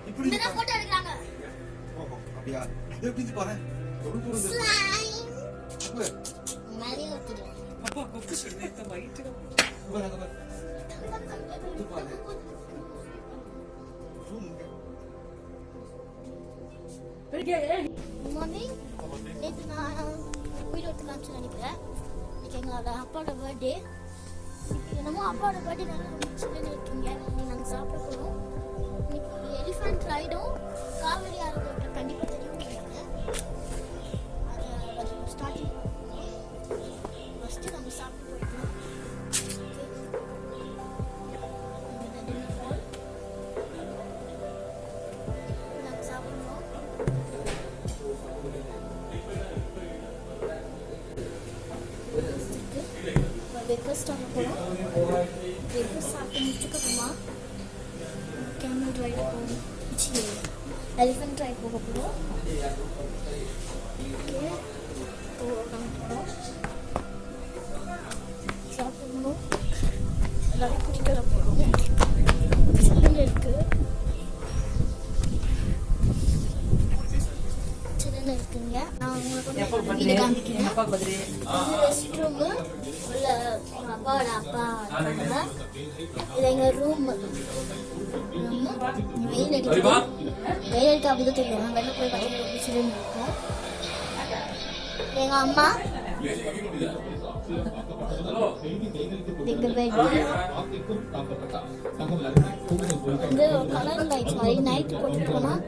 இப்படி இந்த போட்டோ எடுக்கறாங்க. ஓஹோ அப்படியே எப்படி பாரு ஒரு புறம் மாதிரி ஒத்துது. அப்பா கொக்கு சொல்லிட்ட வைட் பாரு அங்க பாரு இது பாரு மம்மி நேத்து நான் வீடியோ எடுத்துலாம்னு நினைக்கிறேன். இன்னைக்கு எங்களோட அப்பாவோட பர்த்டே. என்னமோ அப்பாவோட பர்த்டே நல்லா சில்லுன்னு இருக்கீங்க. நாங்கள் சாப்பிட போகிறோம். இன்னைக்கு எலிஃபண்ட் ரைடும் காவேரி ஆரோக்கிய கண்டிப்பாக தெரியும் நினைக்கிறேன். அது ஸ்டார்டிங் ஃபஸ்ட்டு நம்ம சாப்பிட்டு போயிட்டோம். நாங்கள் சாப்பிடுவோம். பிரேக்ஃபாஸ்ட் ஆக போகிறோம். பிரேக்ஃபாஸ்ட் சாப்பிட்டு முடிச்சுக்கப்புறமா கேமல் ரைடு போகணும். எலிஃபண்ட் ரைடு போக போகிறோம். ஓகே போகிறோம். சாப்பிடணும். எல்லாரும் கூட்டிகிட்டு வர போகிறோம். சில்லுங்க இருக்குது. சில்லுன்னு இருக்குங்க. நான் உங்களுக்கு வந்து காமிக்கிறேன். இது ரெஸ்ட் ரூமு. உள்ள அப்பாவோட அப்பா இருக்காங்க. இது எங்கள் ரூம். வெயில் அடிக்க அப்படி தெரியும். வெளில போய் பார்த்தீங்கன்னா சில்லுன்னு இருக்கும். எங்கள் அம்மா வந்து கலர் லைட்ஸ் மாதிரி நைட்டு போட்டு போனால்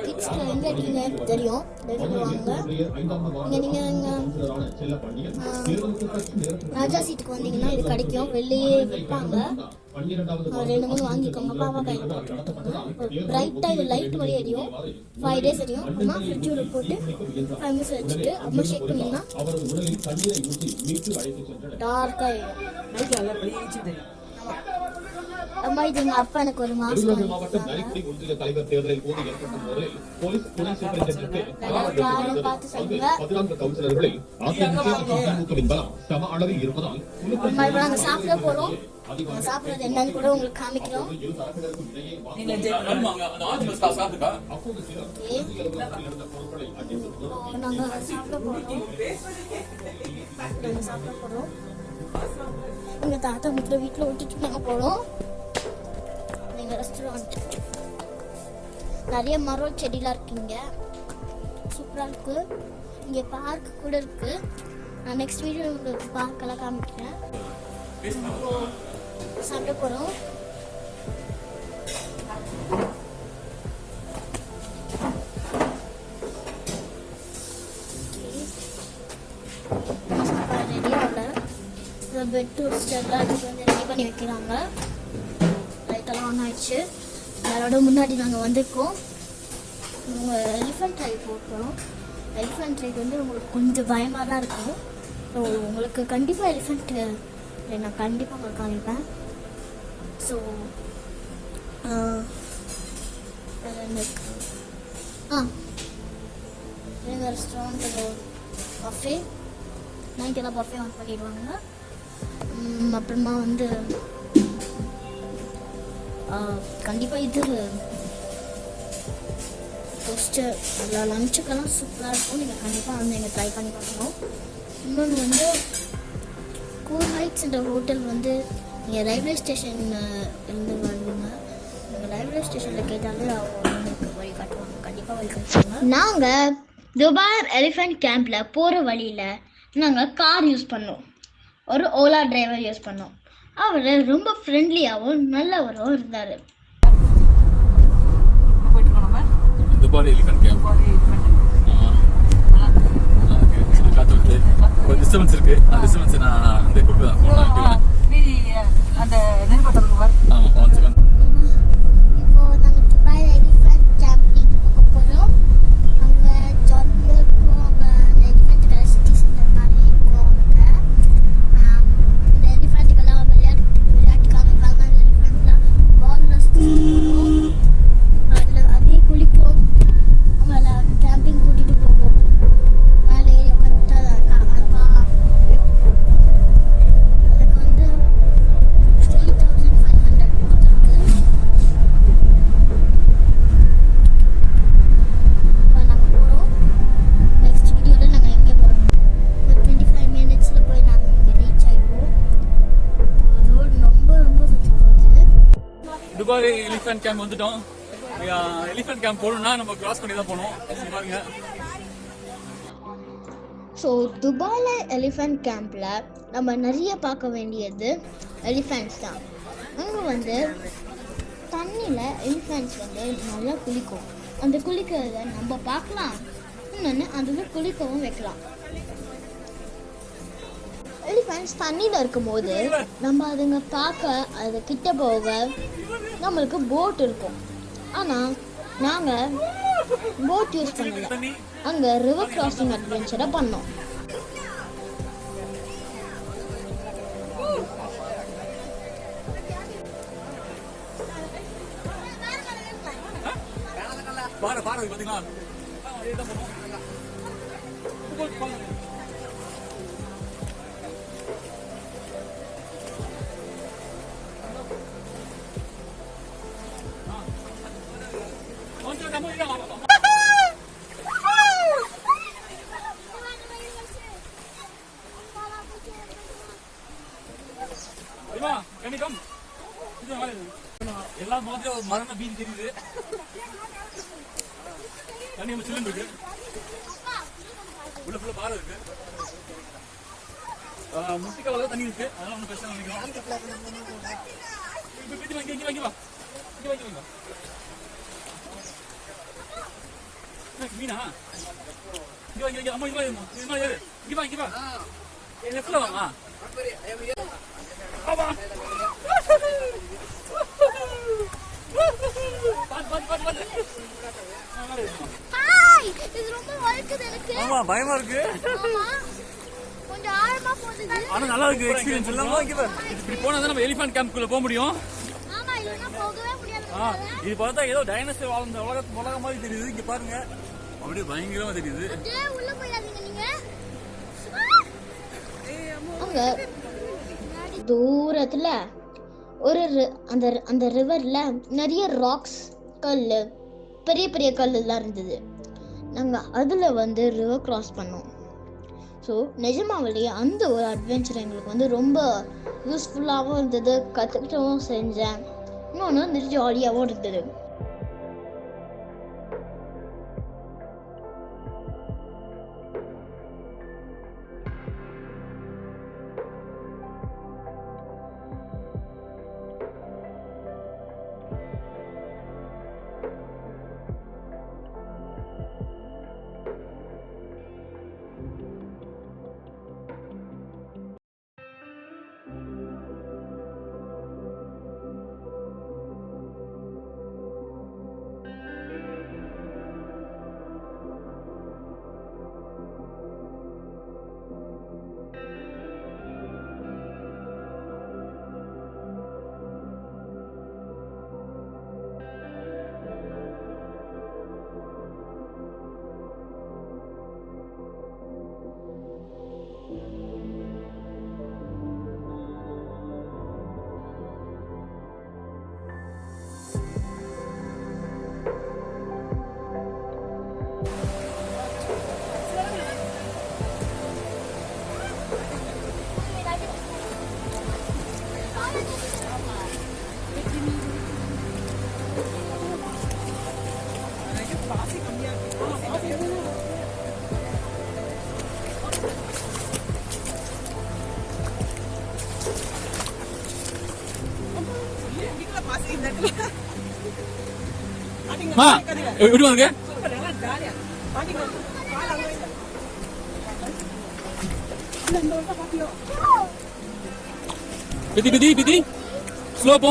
கிட்ஸ்க்கு எங்கே இருக்கீங்க தெரியும். தெரிஞ்சுக்குவாங்க. இங்கே நீங்கள் ராஜா சீட்டுக்கு வந்தீங்கன்னா இது கிடைக்கும். வெளியே விற்பாங்க. 2-3 வாங்கிக்கோங்க. பாப்பா கையில் போட்டு பிரைட்டாக இது லைட் மாதிரி எரியும். 5 days எரியும். அம்மா ஃப்ரிட்ஜில் போட்டு 5 minutes வச்சுட்டு அம்மா ஷேக் பண்ணிங்கன்னா டார்க்காக எரியும். அம்மா இது எங்கள் அப்பா எனக்கு ஒரு மாஸ்க் பார்த்து சொல்லுங்க. நாங்கள் சாப்பிட போகிறோம். சாப்பிடுறது என்னன்னு கூட உங்களுக்கு காமிக்கிறோம். நாங்கள் சாப்பிட போகிறோம். எங்கள் தாத்தா வீட்டில் விட்டுட்டு நாங்கள் போகிறோம். எங்கள் ரெஸ்டாரண்ட் நிறைய மரம் செடிலாம் இருக்குங்க. சூப்பராக இருக்குது. இங்கே பார்க் கூட இருக்குது. நான் நெக்ஸ்ட் வீடியோ உங்களுக்கு பார்க்கெல்லாம் காமிக்கிறேன். சாப்பிட போகிறோம். சாப்பாடு ரெடியாக இல்லை. பெட் டூரிஸ்டர்லாம் அதுக்கு வந்து ரெடி பண்ணி வைக்கிறாங்க. லைட்டெல்லாம் ஆன் ஆயிடுச்சு. எல்லாரோட முன்னாடி நாங்கள் வந்திருக்கோம். எலிஃபண்ட் ரைட் போகிறோம். எலிஃபண்ட் ரைட் வந்து உங்களுக்கு கொஞ்சம் பயமாக தான் இருக்கும். ஸோ உங்களுக்கு கண்டிப்பாக எலிஃபண்ட் நான் கண்டிப்பாக உங்களுக்கு காமிப்பேன். ஸோ எங்கள் ரெஸ்டாரண்ட் பஃபே நைட்டெல்லாம் பஃபே ஆன் பண்ணிடுவாங்க. அப்புறமா வந்து கண்டிப்பாக இது டோஸ்டர் லஞ்சுக்கெல்லாம் சூப்பராக இருக்கும். நீங்கள் கண்டிப்பாக வந்து எங்கள் ட்ரை பண்ணி பார்க்கணும். இன்னொன்று வந்து கூல் ஹைட்ஸ் என்ற ஹோட்டல் வந்து நீங்கள் ரயில்வே ஸ்டேஷன் இருந்து வருவீங்க. நீங்கள் ரயில்வே ஸ்டேஷனில் கேட்டாலே அவங்க உங்களுக்கு வழி காட்டுவாங்க. கண்டிப்பாக வழி காட்டுவாங்க. நாங்கள் துபாய் எலிஃபண்ட் கேம்பில் போகிற வழியில் நாங்கள் கார் யூஸ் பண்ணோம். ஒரு ஓலா டிரைவர் யூஸ் பண்ணோம். அவர் ரொம்ப ஃப்ரெண்ட்லியாகவும் நல்லவரும் இருந்தார். துபாய் எலிஃபண்ட் கேம்ப் ஒரு டிஸ்டர்பன்ஸ் இருக்கு. அந்த டிஸ்டர்பன்ஸ் நான் அந்த குரூப்ல போறேன். மீதி அந்த நிர்வாகத்துக்கு வர ஒன் செகண்ட். இப்போ நாங்க துபாய் எலிஃபண்ட் கேம்பிங் போக போறோம். அங்க ஜாலியா இருக்கும். அங்க எலிஃபண்ட் சிட்டி சென்டர் மாதிரி இருக்கும். இந்த எலிஃபண்ட்டுக்கெல்லாம் விளையாட்டு காமிப்பாங்க. அந்த எலிஃபண்ட்லாம் பால்ல சுற்றும். அதில் அப்படியே குளிக்கும். அவங்கள கேம்பிங் கூட்டிட்டு போவோம். மேலே உட்காந்து அதுக்கு வந்து 3500 கொடுத்துருக்கு. துபாய் எலிஃபென்ட் கேம்ப் வந்துட்டோம். எலிஃபென்ட் கேம்ப் போகணும்னா நம்ம கிராஸ் பண்ணி தான் போகணும். பாருங்க. ஸோ துபாயில் எலிஃபெண்ட் கேம்பில் நம்ம நிறைய பார்க்க வேண்டியது எலிஃபெண்ட்ஸ் தான். அங்கே வந்து தண்ணியில் எலிஃபெண்ட்ஸ் வந்து நல்லா குளிக்கும். அந்த குளிக்கிறத நம்ம பார்க்கலாம், இன்னொன்று அதில் குளிக்கவும் வைக்கலாம். எலிஃபெண்ட்ஸ் தண்ணியில் இருக்கும்போது நம்ம அதுங்க பார்க்க அது கிட்ட போக நம்மளுக்கு போட் இருக்கும். ஆனால் நாங்கள் போட் யூஸ் பண்ணல, அங்கே ரிவர் கிராசிங் அட்வென்ச்சரை பண்ணோம். பாரு பாத்தீங்களா? எல்லா முகத்திலும் மரண பீதி தெரியுது. தண்ணி சில்லுன்னு இருக்கு. உள்ள பாறை இருக்கு. முட்டிக்கால தண்ணி இருக்கு. அதெல்லாம் ஒன்றும் பிரச்சனை நினைக்கிறோம். மீனா அம்மா இங்க வா. லெஃப்ட்ல வாமா. பயமா இருக்கு. ஆனா நல்லா இருக்கு எக்ஸ்பீரியன்ஸ். இப்படி போனா தான் நம்ம எலிஃபென்ட் கேம்ப்குள்ள போக முடியும். இது பார்த்தா ஏதோ டைனோசர் வாழ்ந்த உலகம் மாதிரி தெரியுது. இங்க பாருங்க, அப்படியே பயங்கரமா தெரியுது. அங்க தூரத்துல ஒரு அந்த ரிவர்ல நிறைய ராக்ஸ், கல், பெரிய பெரிய கல்லுலாம் இருந்தது. நாங்கள் அதில் வந்து ரிவர் கிராஸ் பண்ணோம். ஸோ நிஜமாவிலேயே அந்த ஒரு அட்வென்ச்சர் எங்களுக்கு வந்து ரொம்ப யூஸ்ஃபுல்லாகவும் இருந்தது, கற்றுக்கிட்டவும் செஞ்சேன். இன்னொன்று வந்து ஜாலியாகவும் இருந்தது. எப்படி வாங்க பிதி ஸ்லோ போ.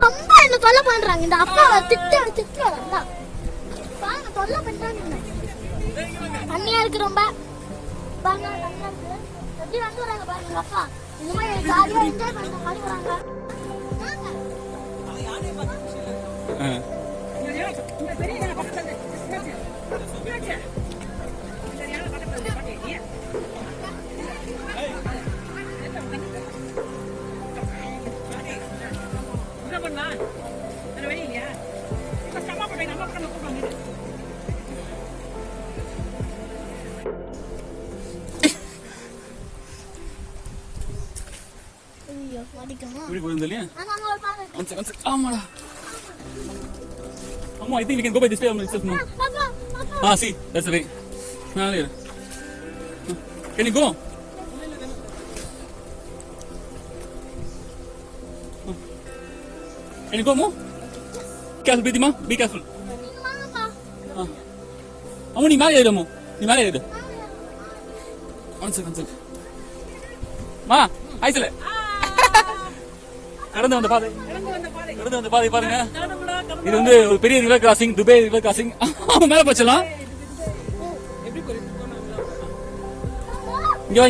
அம்மா என்ன தொல்லை பண்றாங்க. இந்த அப்பா திட்டுறாங்க. பாருங்க தொல்லை பண்றாங்க. தண்ணியா இருக்கு ரொம்ப. பாருங்க தண்ணியா இருக்கு. எப்படி வந்து வராங்க பாருங்க அப்பா. இந்த மாதிரி ஜாலியா என்ஜாய் பண்ற மாதிரி வராங்க. மாட்டிக்குமா? இப்படி போயிருந்தா இல்லையா? அங்க ஒரு பாரு. One second. ஆமாடா. Amma, I think we can go by this way itself now. பாப்பா. See, that's the way. மேலே இரு. Can you go? Can you go, Mo? Careful, Prithima. Be careful. Amma, நீ மேலே ஏறு, Mo. நீ மேலே ஏறு. One second. மா, ஹாய் சொல்லு. நடந்து வந்த பாதை பாருங்க. இது வந்து ஒரு பெரிய river crossing, Dubai river crossing. மேல போச்சலாம். இங்க வா.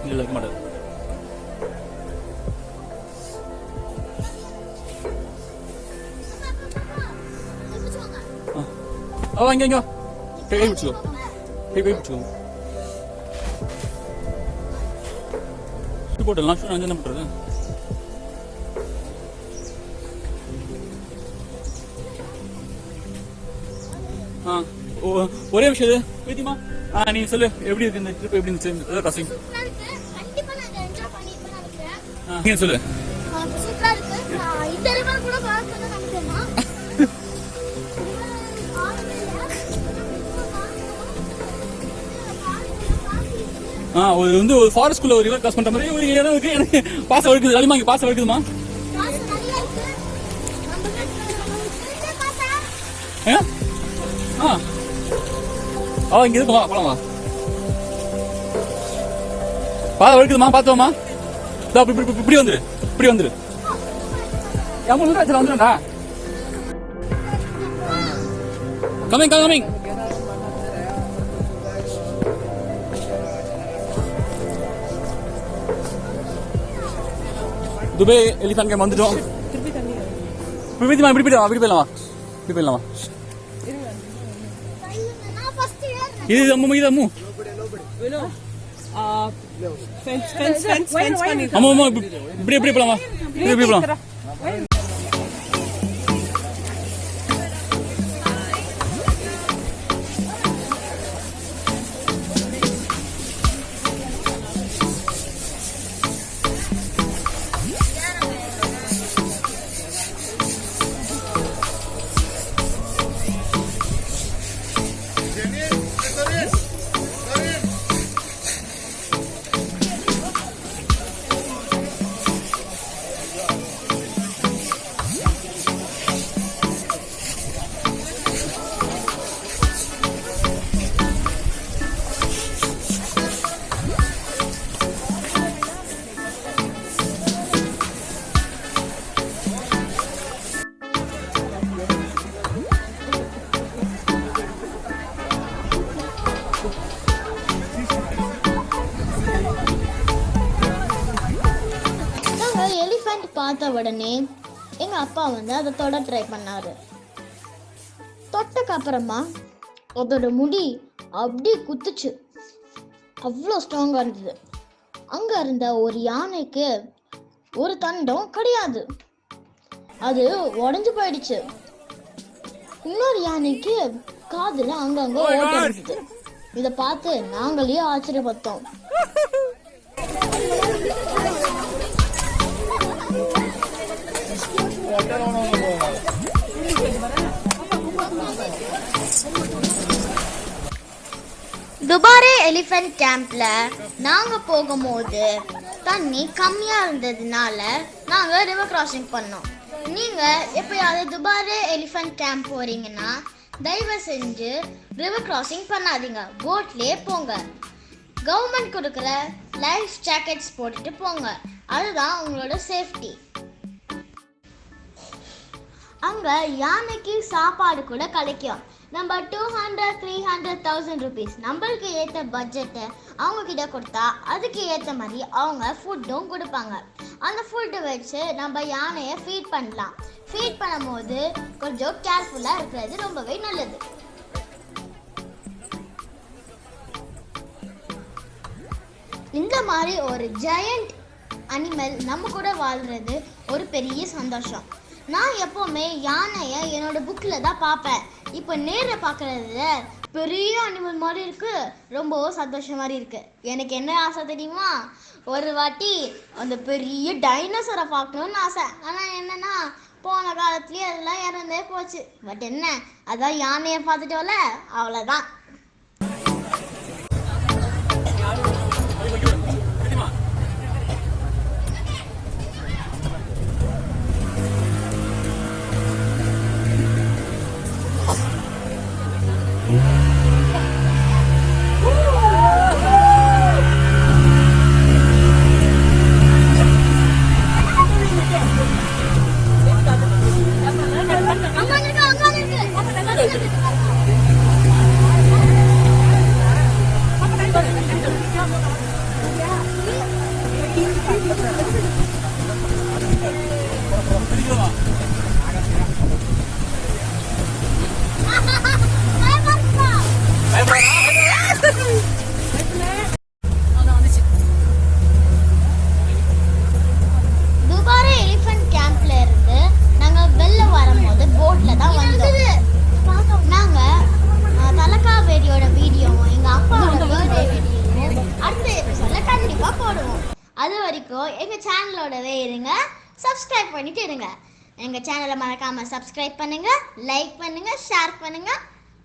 இல்ல இருக்க மாட்டாரு. இங்க வா. கை பிடிச்சுக்கோ. போட்டலாம் என்ன பண்றது? ஒரே விஷயம் பேத்திமா, நீ சொல்லு எப்படி இருக்கு இந்த ட்ரிப்? எப்படி இருந்துச்சு கிராசிங்? கண்டிப்பா நான் என்ஜாய் பண்ணிருப்பேன் நினைக்கிறேன். நீ சொல்லு. சூப்பரா இருக்கு. இந்த ரிவர் கூட பார்க்கணும் நினைக்கிறேன். ஒரு வந்து ஒரு ஃபாரஸ்ட்குள்ள ஒரு ரிவர் கிராஸ் பண்ற மாதிரி ஒரு இடம் இருக்கு. எனக்கு பாச வழுக்குது. அலிமா இங்க பாச வழுக்குதுமா? இங்க இருக்கு. வா போலாம். பாதை வழுக்குதுமா? பாத்துவாமா? இப்படி வந்துரு. வந்துடா. கமிங். துபாய் எலிஃபண்ட் கேம் வந்துட்டோம். பிரீத்திமா இப்படி போயிடலாமா? இது அம்மு அம்மா இப்படி போலாமா? இப்படி போலாம். பார்த்த உடனே எங்க அப்பா வந்து அதை தொட ட்ரை பண்ணாரு. தொட்டக்கு அப்புறமா அதோட முடி அப்படி குத்துச்சு. அவ்வளோ ஸ்ட்ராங்கா இருந்தது. அங்க இருந்த ஒரு யானைக்கு ஒரு தண்டம் கிடையாது, அது உடஞ்சு போயிடுச்சு. இன்னொரு யானைக்கு காதுல அங்கங்க ஓட்ட இருந்தது. இதை பார்த்து நாங்களே ஆச்சரியப்பட்டோம். துபாரே எலிஃபென்ட் கேம்ப்ல நாங்க போகும்போது தண்ணி கம்மியா இருந்ததுனால நாங்க ரிவர் கிராசிங் பண்ணோம். நீங்க எப்பயாவது துபாரே எலிஃபென்ட் கேம்ப் போறீங்கன்னா தயவு செஞ்சு ரிவர் கிராசிங் பண்ணாதீங்க, போட்லயே போங்க. கவர்மெண்ட் கொடுக்குற லைஃப் ஜாக்கெட்ஸ் போட்டுட்டு போங்க, அதுதான் உங்களோட சேஃப்டி. அங்க யானைக்கு சாப்பாடு கூட கிடைக்கும். நம்ம 200-300,000 rupees நம்மளுக்கு ஏற்ற பட்ஜெட்டை அவங்க கிட்ட கொடுத்தா அதுக்கு ஏற்ற மாதிரி அவங்க ஃபுட்டும் கொடுப்பாங்க. அந்த ஃபுட்டை வச்சு நம்ம யானையை ஃபீட் பண்ணலாம். ஃபீட் பண்ணும்போது கொஞ்சம் கேர்ஃபுல்லாக இருக்கிறது ரொம்பவே நல்லது. இந்த மாதிரி ஒரு ஜெயண்ட் அனிமல் நம்ம கூட வாழ்றது ஒரு பெரிய சந்தோஷம். நான் எப்போவுமே யானையை என்னோட புக்கில் தான் பார்ப்பேன். இப்போ நேரில் பார்க்குறதுல பெரிய அனிமல் மாதிரி இருக்கு, ரொம்ப சந்தோஷம் மாதிரி இருக்கு. எனக்கு என்ன ஆசை தெரியுமா, ஒரு வாட்டி அந்த பெரிய டைனோசரை பார்க்கணும்னு ஆசை. ஆனால் என்னன்னா போன காலத்துலேயே அதெல்லாம் இறந்தே போச்சு. பட் என்ன, அதான் யானையை பார்த்துட்டோம்ல, அவ்வளோதான். துபாரே எலிஃபண்ட் கேம்ப்ல இருந்து நாங்க வெளில வரும்போது போட்ல தான் வந்தோம். நாங்க தலக்காவேரியோட வீடியோவும் எங்க அப்பாவோட பர்த்டே வீடியோவும் அடுத்த எபிசோட்ல கண்டிப்பா போடுவோம். அது வரைக்கும் எங்க சேனலோடவே இருங்க, சப்ஸ்கிரைப் பண்ணிட்டு இருங்க. எங்க சேனலை மறக்காம சப்ஸ்கிரைப் பண்ணுங்க, லைக் பண்ணுங்க, ஷேர் பண்ணுங்க,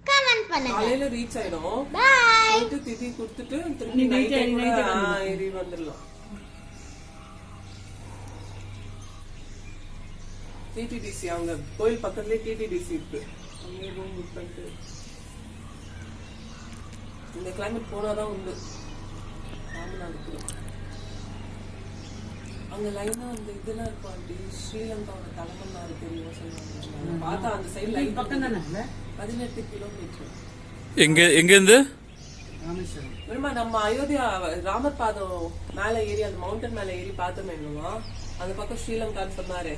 கமெண்ட் பண்ணுங்க. காலையில ரீச் ஆயிடும். பை. போயிட்டு திதி கொடுத்துட்டு திருப்பி நைட் ஏறி வந்துடலாம். டிடிடிசி அவங்க கோயில் பக்கத்துலயே டிடிடிசி இருக்கு. அங்கே ரூம் புக் பண்ணிட்டு இந்த கிளைமேட் போனாதான் உண்டு. ராமநாதபுரம் அங்க லைனா அந்த இதெல்லாம் இருக்கும். அப்படி ஸ்ரீலங்காவோட தலைமன்னார் தெரியும் சொல்லுவாங்க. பார்த்தா அந்த சைடு லைன் பக்கம் தானே 18 கிலோமீட்டர். எங்க இருந்து வேணுமா நம்ம அயோத்தியா ராமர் பாதம் மேல ஏறி அந்த மவுண்டன் மேல ஏறி பார்த்தோமே என்னவா அந்த பக்கம் ஸ்ரீலங்கான்னு சொன்னாரு.